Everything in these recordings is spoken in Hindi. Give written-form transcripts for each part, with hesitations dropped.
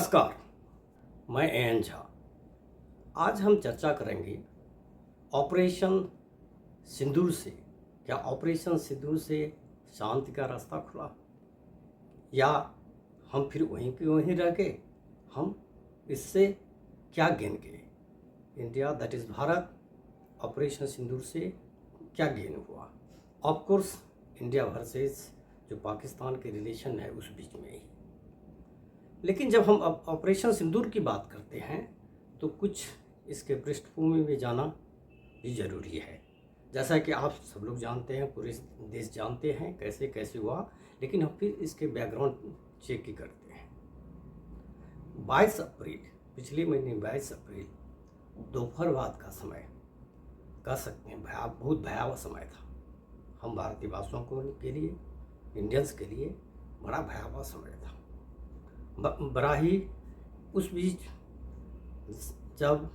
नमस्कार, मैं एन झा। आज हम चर्चा करेंगे ऑपरेशन सिंदूर से। क्या ऑपरेशन सिंदूर से शांति का रास्ता खुला या हम फिर वहीं के वहीं रह गए? हम इससे क्या गेन किए? India that is Bharat, operation Sindoor से क्या गेन हुआ? ऑफ कोर्स इंडिया वर्सेस जो पाकिस्तान के रिलेशन है उस बीच में ही। लेकिन जब हम अब ऑपरेशन सिंदूर की बात करते हैं तो कुछ इसके पृष्ठभूमि में जाना भी ज़रूरी है। जैसा कि आप सब लोग जानते हैं, पूरे देश जानते हैं कैसे कैसे हुआ, लेकिन हम फिर इसके बैकग्राउंड चेक ही करते हैं। 22 अप्रैल, पिछले महीने 22 अप्रैल दोपहर बाद का समय कह सकते हैं बहुत भयावह समय था। हम भारतीय वासियों के लिए, इंडियंस के लिए बड़ा भयावह समय था। बड़ा ही उस बीच जब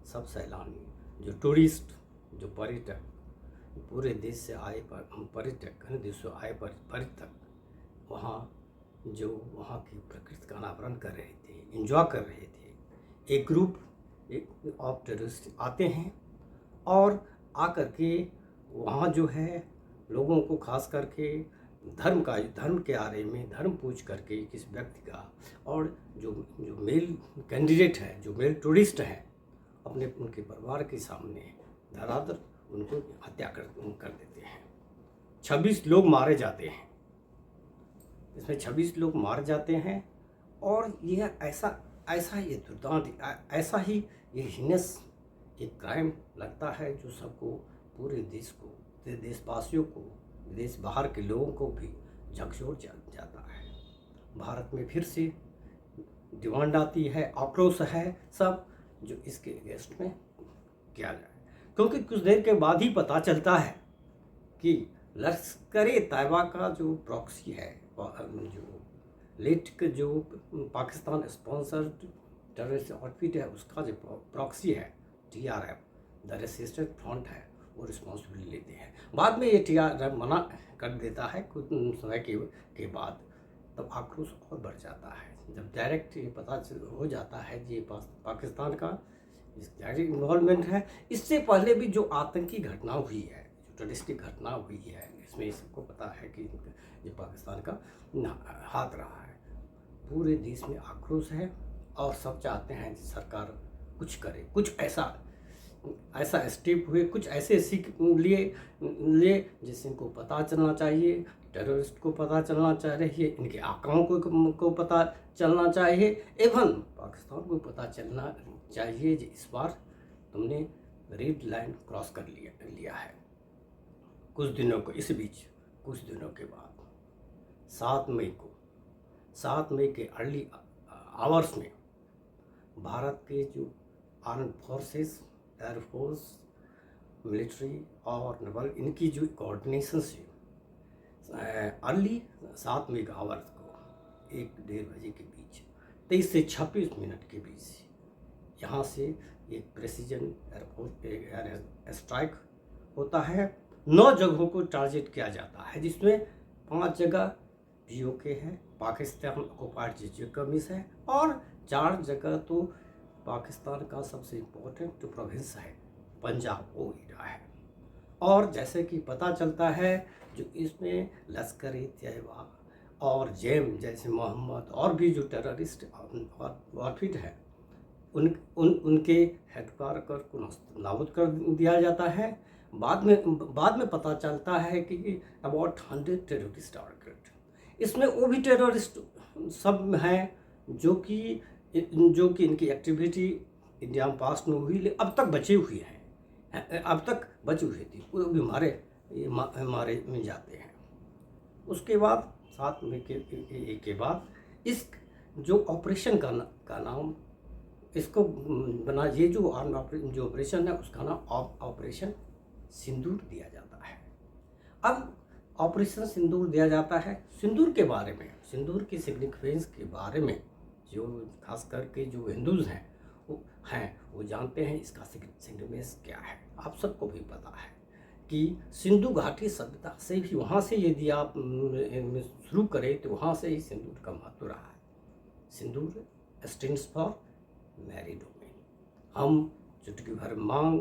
सब सैलानी, जो टूरिस्ट, जो पर्यटक, पूरे देश से आए पर्यटक, अन्य देशों आए पर्यटक वहाँ की प्रकृति का अनावरण कर रहे थे, एंजॉय कर रहे थे। एक ग्रुप ऑफ टूरिस्ट आते हैं और आकर के वहाँ जो है लोगों को खास करके धर्म के बारे में धर्म पूछ करके किस व्यक्ति का, और जो मेल कैंडिडेट है, जो मेल टूरिस्ट है, उनके परिवार के सामने धराधर उनको हत्या कर देते हैं। 26 लोग मारे जाते हैं। इसमें 26 लोग मारे जाते हैं और यह ऐसा ये दुर्दांत, ऐसा ही ये हीनस एक क्राइम लगता है जो सबको, पूरे देश को, देशवासियों को, देश बाहर के लोगों को भी झकझोर जाता है। भारत में फिर से डिमांड आती है, आक्रोश है सब, जो इसके अगेंस्ट में किया जाए। क्योंकि कुछ देर के बाद ही पता चलता है कि लश्कर-ए-तैयबा का जो प्रॉक्सी है, जो जो पाकिस्तान स्पॉन्सर्ड टेररिस्ट आउटफिट है, उसका जो प्रॉक्सी है, TRF, द रेजिस्टेंस फ्रंट है, वो रिस्पॉन्सिबिलिटी लेते हैं। बाद में ये TRF मना कर देता है कुछ समय के बाद। तब आक्रोश और बढ़ जाता है जब डायरेक्ट ये पता हो जाता है कि ये पाकिस्तान का डायरेक्ट इन्वॉल्वमेंट है। इससे पहले भी जो आतंकी घटना हुई है, जो टेररिस्टिक घटना हुई है, इसमें सबको पता है कि ये पाकिस्तान का हाथ रहा है। पूरे देश में आक्रोश है और सब चाहते हैं कि सरकार कुछ करे, कुछ ऐसा स्टेप हुए, कुछ ऐसे सीख लिए जिससे इनको पता चलना चाहिए, टेररिस्ट को पता चलना चाहिए, इनके आकाओं को पता चलना चाहिए, एवं पाकिस्तान को पता चलना चाहिए कि इस बार तुमने रेड लाइन क्रॉस कर लिया है। इस बीच कुछ दिनों के बाद 7 मई के अर्ली आवर्स में भारत के जो आर्म्ड फोर्सेस, एयरफोर्स, मिलिट्री और नेवल, इनकी जो कोऑर्डिनेशन से अर्ली 7 मई आवर्स को 1-1:30 बजे के बीच, 23 से 26 मिनट के बीच यहाँ से एक प्रेसिजन एयर स्ट्राइक होता है। 9 जगहों को टारगेट किया जाता है, जिसमें 5 जगह POK है, पाकिस्तान ऑक्युपाइड कमीज है, और 4 जगह तो पाकिस्तान का सबसे इम्पोर्टेंट जो प्रोविंस है, पंजाब, वो एरिया है। और जैसे कि पता चलता है जो इसमें लश्कर-ए-तैयबा और जैम जैसे मोहम्मद और भी जो टेररिस्ट आउटफिट है, उनके हेडक्वार्टर को नाबूद कर दिया जाता है। बाद में पता चलता है कि अबाउट 100 टेररिस्ट टारगेट, इसमें वो भी टेररिस्ट सब हैं जो कि इनकी एक्टिविटी इंडिया में पास में हुई, अब तक बचे हुए थी, वो भी मारे में जाते हैं। उसके बाद 7 मई के बाद इस जो ऑपरेशन का नाम इसको बना, ये जो ऑपरेशन है उसका नाम ऑपरेशन सिंदूर दिया जाता है। अब ऑपरेशन सिंदूर दिया जाता है, सिंदूर के बारे में, सिंदूर की सिग्निफिकेंस के बारे में जो खास करके जो हिंदूज हैं वो जानते हैं इसका सिग्निफिकेंस क्या है। आप सबको भी पता है कि सिंधु घाटी सभ्यता से भी, वहाँ से यदि आप शुरू करें तो वहाँ से ही सिंदूर का महत्व रहा है। सिंदूर स्टैंड्स फॉर मैरिड वुमेन। हम चुटकी भर मांग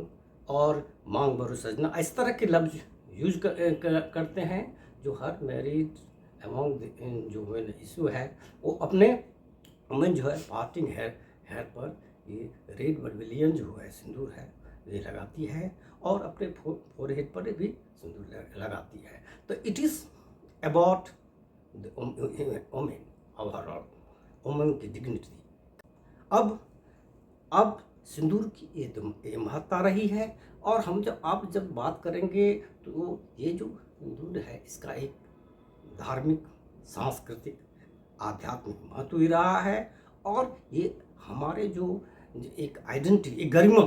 और मांग भरो सजना इस तरह के लफ्ज यूज करते हैं जो हर मैरिड अमॉन्ग जो वुमेन इशू है वो अपने वुमेन जो है पार्टिंग हेयर पर ये रेड बर्बिलियन जो है सिंदूर है ये लगाती है और अपने फोरहेड पर भी सिंदूर लगाती है। तो it is about the women overall, women की डिग्निटी। अब सिंदूर की ये महत्ता रही है और हम जब बात करेंगे तो ये जो सिंदूर है इसका एक धार्मिक, सांस्कृतिक, आध्यात्मिक महत्व भी रहा है और ये हमारे जो एक आइडेंटिटी, एक गरिमा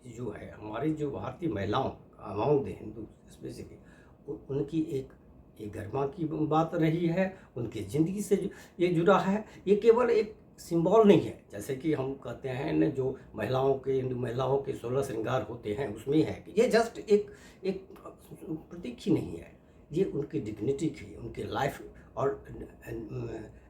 जो है हमारी जो भारतीय महिलाओं अमाउंट द हिंदू स्पेसिफिक उनकी एक गरिमा की बात रही है, उनकी ज़िंदगी से ये जुड़ा है। ये केवल एक सिंबल नहीं है जैसे कि हम कहते हैं न जो महिलाओं के, हिंदू महिलाओं के 16 श्रृंगार होते हैं उसमें है कि ये जस्ट एक प्रतीक ही नहीं है, ये उनकी डिग्निटी की, उनकी लाइफ और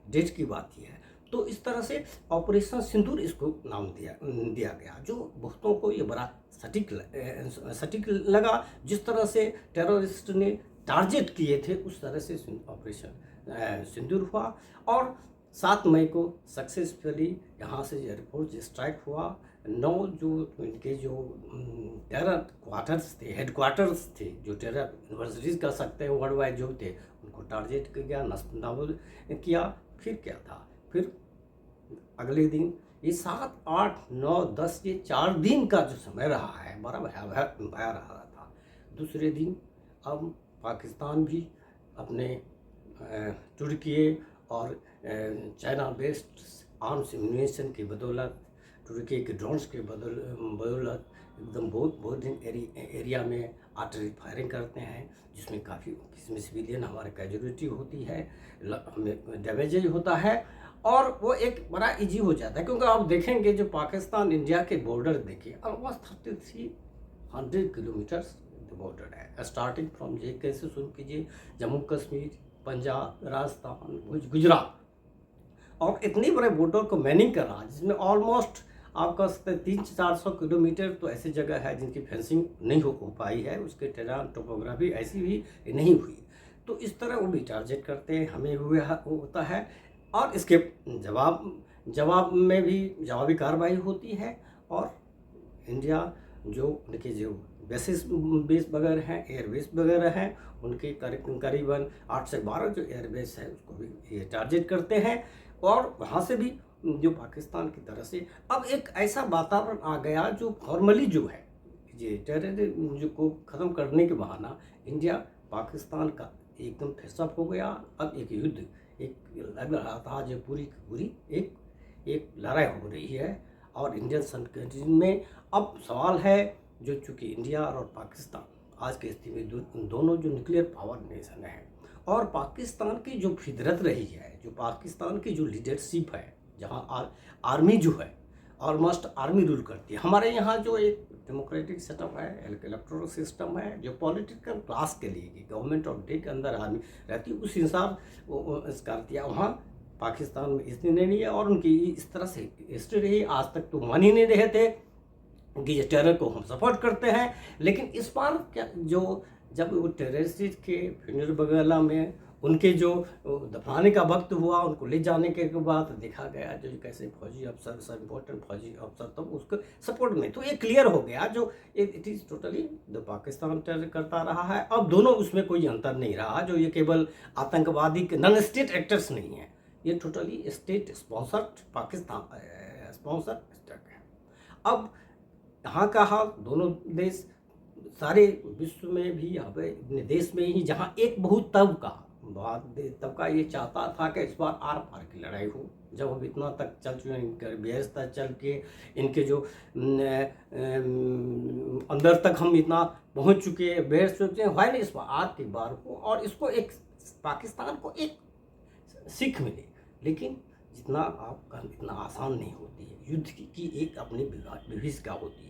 डेट की बात ही है। तो इस तरह से ऑपरेशन सिंदूर इसको नाम दिया गया जो बहुतों को ये बड़ा सटीक लगा। जिस तरह से टेररिस्ट ने टारगेट किए थे उस तरह से ऑपरेशन सिंदूर हुआ और 7 मई को सक्सेसफुली यहाँ से एयरपोर्ट स्ट्राइक हुआ। 9 जो इनके जो टेरर क्वार्टर्स थे, हेड क्वार्टर्स थे जो टेरर यूनिवर्सिटीज़ कर सकते हैं वर्ल्ड वाइड जो थे उनको टारगेट किया गया, नाबूद किया। फिर क्या था, फिर अगले दिन ये 7, 8, 9, 10 ये 4 दिन का जो समय रहा है बड़ा भया रहा था। दूसरे दिन अब पाकिस्तान भी अपने तुर्की और चाइना बेस्ड आर्म्स इम्यूनेशन की बदौलत, तुर्की के ड्रोन्स के बदौलत एकदम बहुत दिन एरिया में आर्टिलरी फायरिंग करते हैं जिसमें काफ़ी किस्म सिविलियन हमारे कैजुअलिटी होती है, हमें डैमेज होता है और वो एक बड़ा इजी हो जाता है। क्योंकि आप देखेंगे जो पाकिस्तान इंडिया के बॉर्डर देखिए ऑलमोस्ट 3300 किलोमीटर्स बॉर्डर है, स्टार्टिंग फ्रॉम JK से शुरू कीजिए, जम्मू कश्मीर, पंजाब, राजस्थान, गुजरात और इतनी बड़े बॉर्डर को मैनिंग कर रहा जिसमें ऑलमोस्ट आपका 300-400 किलोमीटर तो ऐसी जगह है जिनकी फेंसिंग नहीं हो पाई है, उसके टेरान टोपोग्राफी ऐसी भी नहीं हुई। तो इस तरह वो भी टारगेट करते हैं, हमें होता है और इसके जवाब में भी जवाबी कार्रवाई होती है और इंडिया जो उनके जो बेस वगैरह हैं, एयरबेस वगैरह हैं, उनके करीबन 8 से 12 जो एयरबेस है उसको भी ये टारगेट करते हैं और वहाँ से भी जो पाकिस्तान की तरफ से अब एक ऐसा वातावरण आ गया जो फॉर्मली जो है ये टेररिज्म जो को ख़त्म करने के बहाना इंडिया पाकिस्तान का एकदम फेसअप हो गया। अब एक युद्ध एक लग रहा था जो पूरी की पूरी एक लड़ाई हो रही है और इंडियन कंट्री में अब सवाल है जो चूँकि इंडिया और पाकिस्तान आज की स्थिति में दोनों जो न्यूक्लियर पावर नेशन है और पाकिस्तान की जो फितरत रही है, जो पाकिस्तान की जो लीडरशिप है, जहाँ आर्मी जो है ऑलमोस्ट आर्मी रूल करती है। हमारे यहाँ जो एक डेमोक्रेटिक सेटअप है, इलेक्टोरल सिस्टम है जो पॉलिटिकल क्लास के लिए कि गवर्नमेंट ऑफ डे के अंदर आर्मी रहती है उस हिसाब करती है। वहाँ पाकिस्तान में इसलिए नहीं है और उनकी इस तरह से हिस्ट्री रही, आज तक तो मान ही नहीं रहे थे कि ये टेरर को हम सपोर्ट करते हैं। लेकिन इस बार क्या जो जब वो टेररिस्ट के फ्यूनरल वगैरह में उनके जो दफनाने का वक्त हुआ, उनको ले जाने के बाद देखा गया जो कैसे फौजी अफसर सब इम्पोर्टेंट फौजी अफसर तब उसको सपोर्ट में, तो ये क्लियर हो गया जो it is totally the Pakistan terror करता रहा है। अब दोनों उसमें कोई अंतर नहीं रहा, जो ये केवल आतंकवादी के नॉन स्टेट एक्टर्स नहीं है, ये totally state sponsored Pakistan sponsored state है। अब यहाँ का हाल दोनों देश सारे विश्व में भी अपने देश में ही जहाँ एक बहुत तबका ये चाहता था कि इस बार आर पार की लड़ाई हो। जब हम इतना तक चल चुके हैं, व्यवस्था चल के इनके जो अंदर तक हम इतना पहुंच चुके हैं, बेहस चुके हैं, वाई नहीं इस बार आर की बार हो और इसको एक पाकिस्तान को एक सीख मिले। लेकिन जितना आपका इतना आसान नहीं होती है, युद्ध की एक अपनी विभीषिका होती है।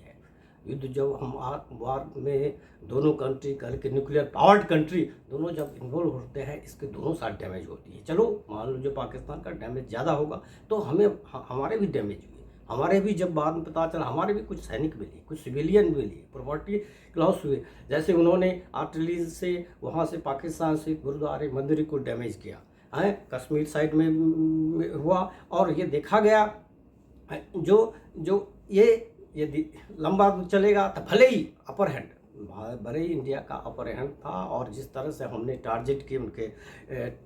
युद्ध जब हम वार में दोनों कंट्री कल के न्यूक्लियर पावर्ड कंट्री दोनों जब इन्वॉल्व होते हैं, इसके दोनों साइड डैमेज होती है। चलो मान लो जो पाकिस्तान का डैमेज ज़्यादा होगा तो हमारे भी डैमेज हुए, हमारे भी जब बाद में पता चला हमारे भी कुछ सैनिक मिले, कुछ सिविलियन मिले, प्रॉपर्टी लॉस हुए। जैसे उन्होंने आर्टिलरी से वहाँ से पाकिस्तान से गुरुद्वारे मंदिर को डैमेज किया है, कश्मीर साइड में हुआ। और ये देखा गया जो जो यदि लंबा चलेगा तो भले ही अपर हैंड, भले ही इंडिया का अपर हैंड था। और जिस तरह से हमने टारगेट किए उनके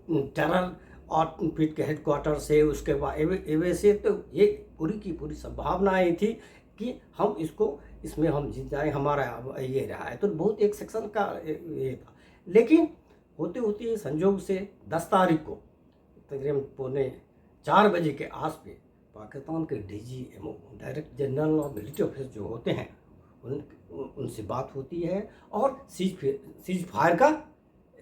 टेरर और पीट के हेडक्वार्टर से, उसके बाद एवे से, तो ये पूरी की पूरी संभावनाएं थी कि हम इसमें हम जीत जाए, हमारा ये रहा है। तो बहुत एक सेक्शन का ये था, लेकिन होते होते संजोग से 10 तारीख को तकरीबन 3:45 के आस पे पाकिस्तान के DGMO, director general of military officer जो होते हैं, उनसे बात होती है और सीज फायर का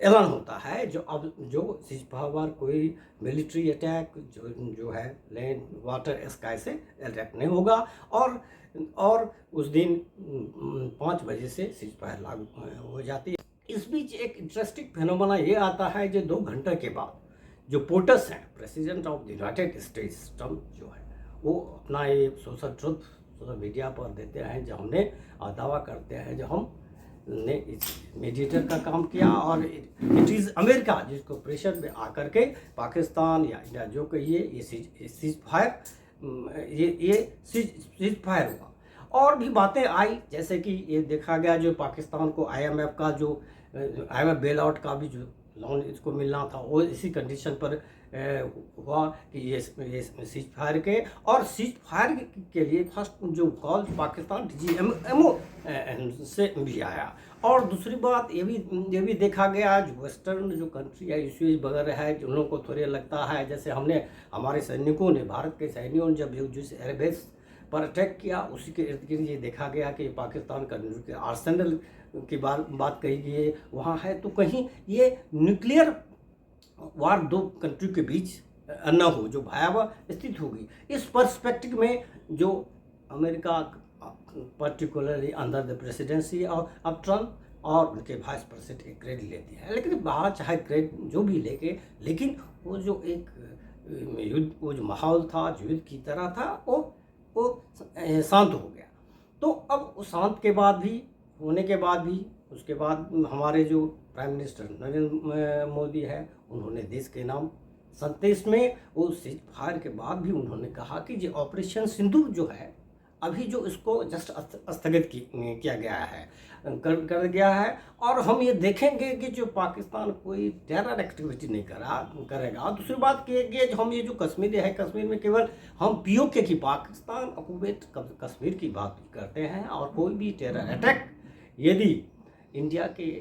ऐलान होता है। जो सीज फायर कोई मिलिट्री अटैक जो है लैंड वाटर स्काई से अटैक नहीं होगा। और उस दिन 5 बजे से सीज फायर लागू हो जाती है। इस बीच एक इंटरेस्टिंग फिनोमेना ये आता है जो 2 घंटे के बाद जो पोटस हैं, president of the United states Trump जो है, वो अपना ये सोशल मीडिया पर देते हैं, जो हमने दावा करते हैं जो हमने मीडिएटर का काम किया और इट इज़ अमेरिका जिसको प्रेशर में आकर के पाकिस्तान या इंडिया जो कहिए ये सीज फायर हुआ। और भी बातें आई, जैसे कि ये देखा गया जो पाकिस्तान को IMF का जो IMF बेल आउट का भी जो लोन इसको मिलना था, वो इसी कंडीशन पर हुआ कि ये सीज फायर के, और सीज फायर के लिए फर्स्ट जो कॉल पाकिस्तान DGMO से भी आया। और दूसरी बात ये भी देखा गया जो वेस्टर्न जो कंट्री है, यूएस वगैरह है, उन लोगों को थोड़े लगता है, जैसे हमारे सैनिकों ने, भारत के सैनिकों ने जब जिस एयरबेस पर अटैक किया, उसी के इर्द गिर्द ये देखा गया कि पाकिस्तान का आर्सेनल की बात कही गई वहाँ है, तो कहीं ये न्यूक्लियर वार 2 कंट्री के बीच न हो, जो भयावह स्थिति होगी। इस पर्सपेक्टिव में जो America particularly under the presidency of Trump और उनके वाइस प्रेसिडेंट एक क्रेडिट लेती है, लेकिन बाहर चाहे क्रेडिट जो भी लेके, लेकिन वो जो एक युद्ध, वो जो माहौल था जो युद्ध की तरह था, वो शांत हो गया। तो अब उस शांत के बाद भी, होने के बाद भी, उसके बाद हमारे जो प्राइम मिनिस्टर नरेंद्र मोदी है, उन्होंने देश के नाम संदेश में वो सीज फायर के बाद भी उन्होंने कहा कि जो ऑपरेशन सिंदूर जो है, अभी जो इसको जस्ट स्थगित किया गया है, कर गया है, और हम ये देखेंगे कि जो पाकिस्तान कोई टेरर एक्टिविटी नहीं करेगा। दूसरी बात कि जो हम ये जो कश्मीर है, कश्मीर में केवल हम POK की, पाकिस्तान ऑक्युपेट कश्मीर की बात करते हैं, और कोई भी टेरर अटैक यदि इंडिया के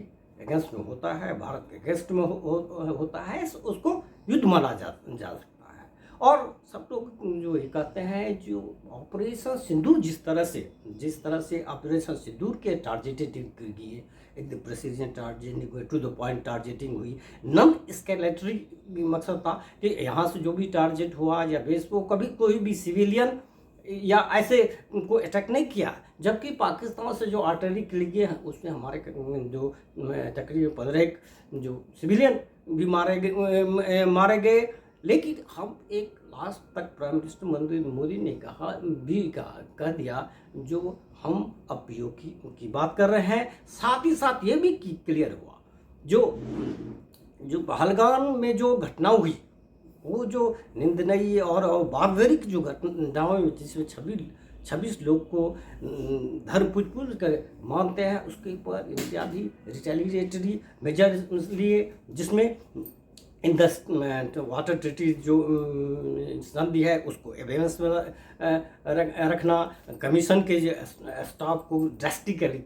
अगेंस्ट में होता है, भारत के अगेंस्ट में होता है, उसको युद्ध माना जा सकता है। और सब लोग जो ये कहते हैं, जो ऑपरेशन सिंदूर जिस तरह से ऑपरेशन सिंदूर के टारगेटिंग किए, एकदम प्रेसिजन टारगेटिंग हुई, टू द पॉइंट टारगेटिंग हुई, नॉन एस्केलेटरी मकसद था कि यहाँ से जो भी टारगेट हुआ या बेस वो कभी कोई भी सिविलियन या ऐसे को अटैक नहीं किया। जबकि पाकिस्तान से जो आर्टिलरी लिए हैं, उसमें हमारे जो तकरीबन 15 जो सिविलियन भी मारे गए। लेकिन हम एक लास्ट तक प्राइम मिनिस्टर मोदी ने कह दिया, जो हम अब POK की बात कर रहे हैं, साथ ही साथ ये भी क्लियर हुआ, जो पहलगाम में जो घटना हुई, वो जो निंदनीय और बार्बरिक जो घटनाओं में, जिसमें 26 लोग को धर्मपूर्ण कर मानते हैं, उसके ऊपर इंडिया भी रिटेलिएटरी मेजर लिए, जिसमें इन द वाटर ट्रीटी जो संधि है उसको एवेंस में रखना, कमीशन के स्टाफ को ड्रास्टिकली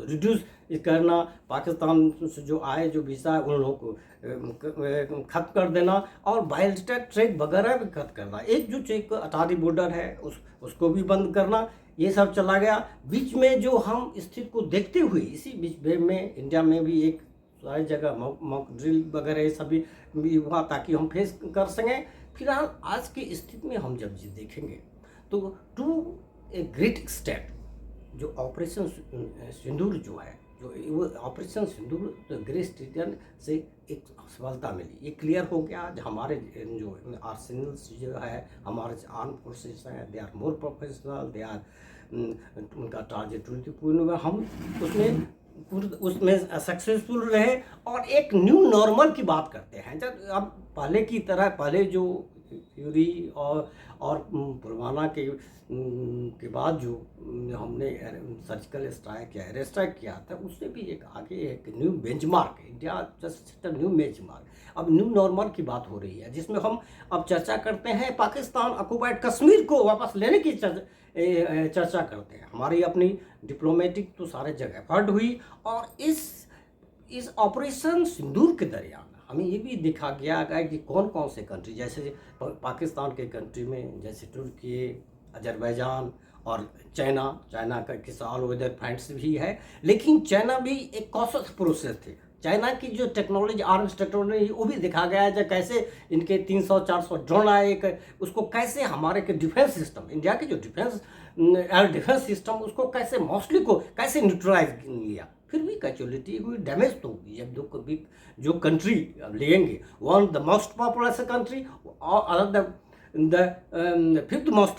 रिड्यूस करना, पाकिस्तान से जो आए जो वीज़ा है उन लोगों को खत्म कर देना, और बायोलिटिकल ट्रेड वगैरह भी खत्म करना, एक जो चेक अटारी बॉर्डर है उसको भी बंद करना, ये सब चला गया। बीच में जो हम स्थिति को देखते हुए, इसी बीच में इंडिया में भी एक सारी जगह मॉक ड्रिल वगैरह सभी भी हुआ, ताकि हम फेस कर सकें। फिलहाल आज की स्थिति में हम जब देखेंगे तो टू ए ग्रेट एक्सटेंट जो ऑपरेशन सिंदूर जो है, जो वो ऑपरेशन सिंदूर तो ग्रेट ब्रिटेन से एक सफलता मिली, ये क्लियर हो गया। आज हमारे जो आर्सेनल्स जो है, हमारे आर्म फोर्सेस हैं, they are more professional, they are उनका टारगेट पूर्ण, हम उसमें सक्सेसफुल रहे और एक न्यू नॉर्मल की बात करते हैं। जब अब पहले की तरह, पहले जो यूरी और पुलवामा के बाद जो हमने सर्जिकल स्ट्राइक या एयर स्ट्राइक किया था, उससे भी एक आगे एक new benchmark, India just new benchmark, अब न्यू नॉर्मल की बात हो रही है, जिसमें हम अब चर्चा करते हैं पाकिस्तान ऑक्युपाइड कश्मीर को वापस लेने की चर्चा करते हैं। हमारी अपनी डिप्लोमेटिक तो सारे जगह एफर्ट हुई और इस ऑपरेशन सिंदूर के दौरान हमें ये भी दिखा गया कि कौन कौन से कंट्री, जैसे पाकिस्तान के कंट्री में जैसे तुर्की, अजरबैजान और चाइना का किस ऑल वेदर फ्रेंड्स भी है, लेकिन चाइना भी एक कॉशस प्रोसेस थे। चाइना की जो टेक्नोलॉजी, आर्म्स टेक्नोलॉजी, वो भी देखा गया है जो कैसे इनके 300-400 ड्रोन आए, उसको कैसे हमारे के डिफेंस सिस्टम, इंडिया के जो एयर डिफेंस सिस्टम, उसको कैसे मोस्टली को कैसे न्यूट्रलाइज लिया। फिर भी कैजुअलिटी हुई, डैमेज तो हुई। जब जो कंट्री लेंगे, one the most populous country और other the fifth most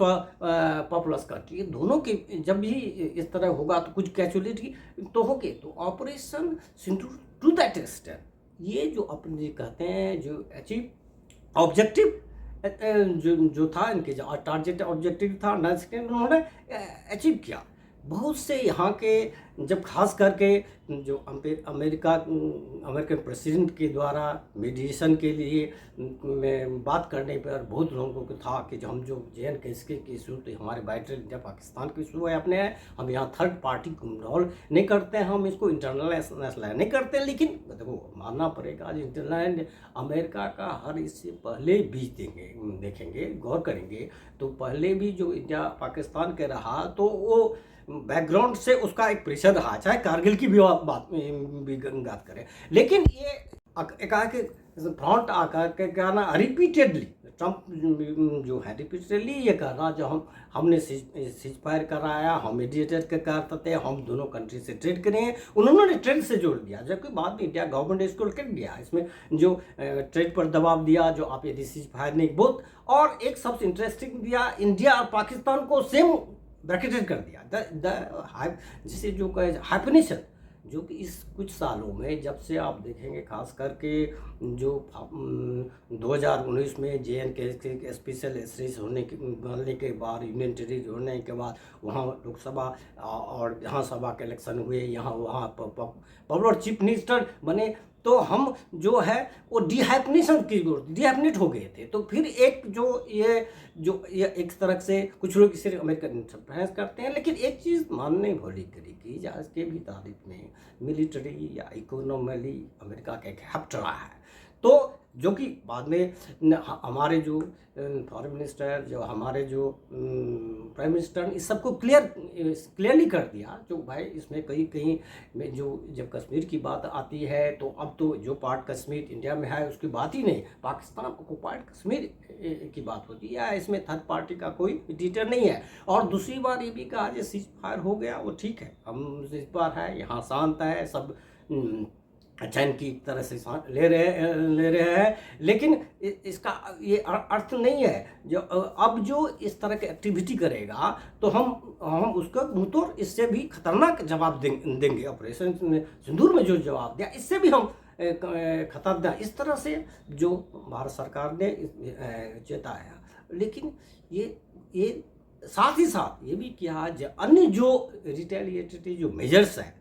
populous country, ये दोनों के जब भी इस तरह होगा तो कुछ कैजुअलिटी तो होगी। तो operation Sindoor to that extent, ये जो अपने कहते हैं जो अचीव ऑब्जेक्टिव जो था, इनके जो टारगेट ऑब्जेक्टिव था, उन्होंने अचीव किया। बहुत से यहाँ के, जब खास करके जो अमेरिकन प्रेसिडेंट के द्वारा मीडिएशन के लिए बात करने पर बहुत लोगों को था कि जो हम जो JN के इसके इशू, तो हमारे बाइटरल इंडिया पाकिस्तान के इशू है अपने हैं, हम यहाँ थर्ड पार्टी को इन्वॉल्व नहीं करते हैं, हम इसको इंटरनल नहीं करते हैं। लेकिन देखो, मानना पड़ेगा आज इंटरनल अमेरिका का हर इससे पहले भी देखेंगे, गौर करेंगे तो पहले भी जो इंडिया पाकिस्तान के रहा, तो वो बैकग्राउंड से उसका एक प्रेशर रहा, चाहे कारगिल की भी बात करें। लेकिन ये एकाएक फ्रंट आकर के कहना रिपीटेडली, ट्रंप जो है रिपीटेडली ये कहना, जो हमने सीज फायर कराया, हम मीडिएटर के करते हैं, हम दोनों कंट्री से ट्रेड करें, उन्होंने ट्रेड से जोड़ दिया। जबकि बाद में इंडिया गवर्नमेंट इसको कर दिया, इसमें जो ट्रेड पर दबाव दिया, जो आप यदि सीज फायर नहीं बहुत, और एक सबसे इंटरेस्टिंग दिया, इंडिया और पाकिस्तान को सेम ब्रैकेटेड कर दिया, जिसे जो कहे हाइफनेशन, जो कि इस कुछ सालों में जब से आप देखेंगे, खास करके जो 2019 में JN के स्पेशल स्टेट बनने के बाद, यूनियन टेरिटरी होने के बाद, वहाँ लोकसभा और विधानसभा के इलेक्शन हुए, वहाँ पॉपुलर चीफ मिनिस्टर बने, तो हम जो है वो डिहाइफनेट हो गए थे। तो फिर एक ये एक तरह से कुछ लोग इसे अमेरिकन इंटरफेरेंस करते हैं। लेकिन एक चीज़ मानने भली करेगी, जहाँ के भी तारीफ में मिलिट्री या इकोनॉमिकली अमेरिका का एक हेफ्ट रहा है, तो जो कि बाद में हमारे जो फॉरेन मिनिस्टर, जो हमारे जो प्राइम मिनिस्टर, इस सबको क्लियरली कर दिया, जो भाई इसमें कहीं में जो जब कश्मीर की बात आती है, तो अब तो जो पार्ट कश्मीर इंडिया में है उसकी बात ही नहीं, पाकिस्तान ऑक्युपाइड कश्मीर की बात होती है, इसमें थर्ड पार्टी का कोई डिटेल नहीं है। और दूसरी बार ये भी कहा, जो सीज फायर हो गया वो ठीक है, हम सीज फायर है, यहाँ शांत है, सब चैन की तरह से ले रहे हैं। लेकिन इसका ये अर्थ नहीं है जो अब जो इस तरह की एक्टिविटी करेगा तो हम उसका मुंहतोड़, इससे भी खतरनाक जवाब देंगे। ऑपरेशन सिंदूर में जो जवाब दिया, इससे भी हम खतरनाक, इस तरह से जो भारत सरकार ने चेताया। लेकिन ये साथ ही साथ ये भी किया, अन्य जो रिटेलिएटरी जो मेजर्स हैं,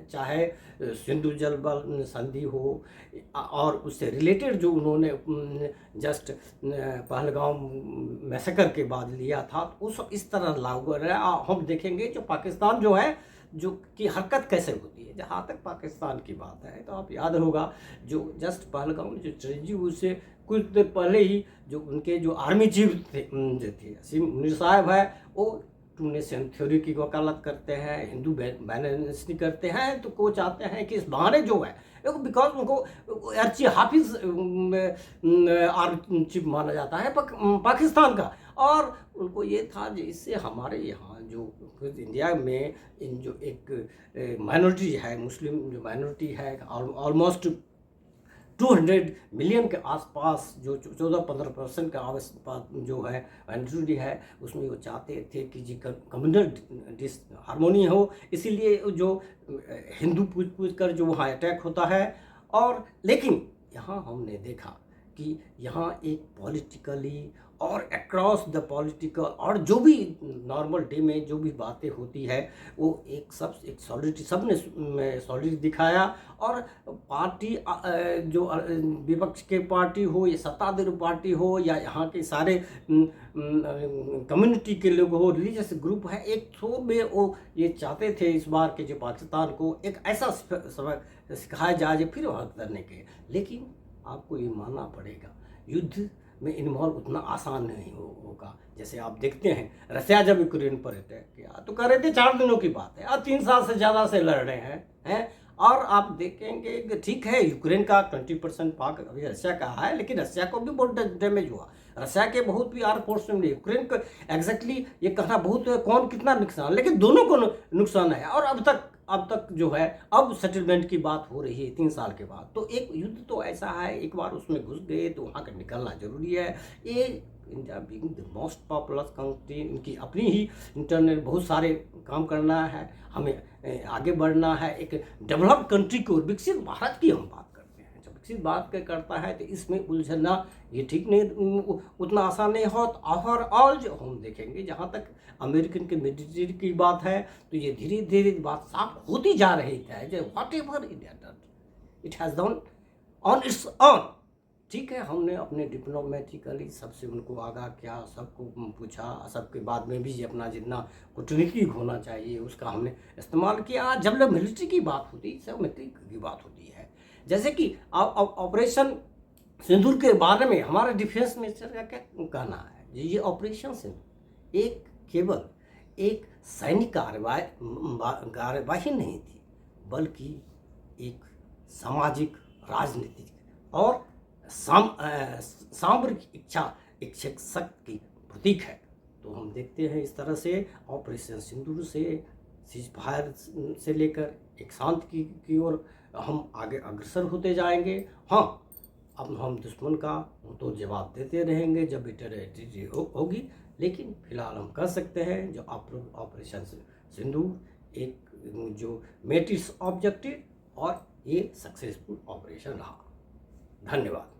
चाहे सिंधु जल बल संधि हो और उससे रिलेटेड जो उन्होंने जस्ट पहलगाम मैसेकर के बाद लिया था, उस इस तरह लागू रहा। हम देखेंगे जो पाकिस्तान जो है, जो की हरकत कैसे होती है। जहाँ तक पाकिस्तान की बात है, तो आप याद होगा जो जस्ट पहलगाम जो ट्रेजिडी, उससे कुछ देर पहले ही जो उनके जो आर्मी चीफ थे असीम मुनीर साहब है, वो टू नेशन थ्योरी की वकालत करते हैं, हिंदू बैलेंस करते हैं। तो वो चाहते हैं कि इस बहाने जो है, बिकॉज उनको अर्ची हाफिज आर्मी चीफ माना जाता है पाकिस्तान का, और उनको ये था कि इससे हमारे यहाँ जो इंडिया में इन जो एक माइनॉरिटी है, मुस्लिम जो माइनॉरिटी है, ऑलमोस्ट 200 मिलियन के आसपास जो 14-15% के आसपास जो है माइनॉरिटी है, उसमें वो चाहते थे कि जी कम्युनल हारमोनी हो, इसीलिए जो हिंदू पूछ पूछ कर जो वहाँ अटैक होता है। और लेकिन यहाँ हमने देखा कि यहाँ एक पॉलिटिकली और अक्रॉस द पॉलिटिकल और जो भी नॉर्मल डे में जो भी बातें होती है वो एक सॉलिडिटी सबने सॉलिडिटी दिखाया। और पार्टी जो विपक्ष के पार्टी हो या सत्ताधारी पार्टी हो या यहाँ के सारे कम्युनिटी के लोग हो, रिलीजियस ग्रुप है, एक थ्रो में वो ये चाहते थे इस बार के जो पाकिस्तान को एक ऐसा सबक सिखाया जाए फिर वहाँ करने के। लेकिन आपको ये मानना पड़ेगा युद्ध में इन्वॉल्व उतना आसान नहीं होगा। जैसे आप देखते हैं रसिया जब यूक्रेन पर अटैक किया तो कह रहे थे 4 दिनों की बात है, और 3 साल से ज़्यादा से लड़ रहे हैं। और आप देखेंगे कि ठीक है यूक्रेन का 20% पाक अभी रसिया का है, लेकिन रसिया को भी बहुत डैमेज हुआ। रसिया के बहुत भी आर फोर्स में यूक्रेन को एग्जैक्टली ये कहना बहुत कौन कितना नुकसान, लेकिन दोनों को नुकसान है। और अब तक जो है अब सेटलमेंट की बात हो रही है 3 साल के बाद। तो एक युद्ध तो ऐसा है, एक बार उसमें घुस गए तो वहाँ का निकलना जरूरी है। ये India being the most populous country, इनकी अपनी ही इंटरनल बहुत सारे काम करना है, हमें आगे बढ़ना है। एक डेवलप्ड कंट्री को, विकसित भारत की हम बात करते हैं, जब विकसित बात करता है तो इसमें उलझना ये ठीक नहीं, उतना आसान नहीं हो। ओवरऑल जो हम देखेंगे जहाँ तक अमेरिकन के मिलिट्री की बात है तो ये धीरे धीरे बात साफ होती जा रही है जो what ever India done it has done on it's on. ठीक है, हमने अपने डिप्लोमेटिकली सबसे उनको आगाह किया, सबको पूछा, सबके बाद में भी अपना जितना कूटनीतिक होना चाहिए उसका हमने इस्तेमाल किया। जब लोग मिलिट्री की बात होती है, सब मिलिट्री की बात होती है, जैसे कि ऑपरेशन सिंदूर के बारे में हमारा डिफेंस मिनिस्टर का क्या कहना है। ये ऑपरेशन सिंदूर एक केवल एक सैनिक कार्यवाही नहीं थी, बल्कि एक सामाजिक, राजनीतिक और सामरिक इच्छा शक्ति की प्रतीक है। तो हम देखते हैं इस तरह से ऑपरेशन सिंदूर से सीज फायर से लेकर एक शांति की ओर हम आगे अग्रसर होते जाएंगे। हाँ, अब हम दुश्मन का तो जवाब देते रहेंगे जब भी टेररिटी होगी, लेकिन फिलहाल हम कह सकते हैं जो ऑपरेशन सिंदूर एक जो मेट इट्स ऑब्जेक्टिव और ये सक्सेसफुल ऑपरेशन रहा। धन्यवाद।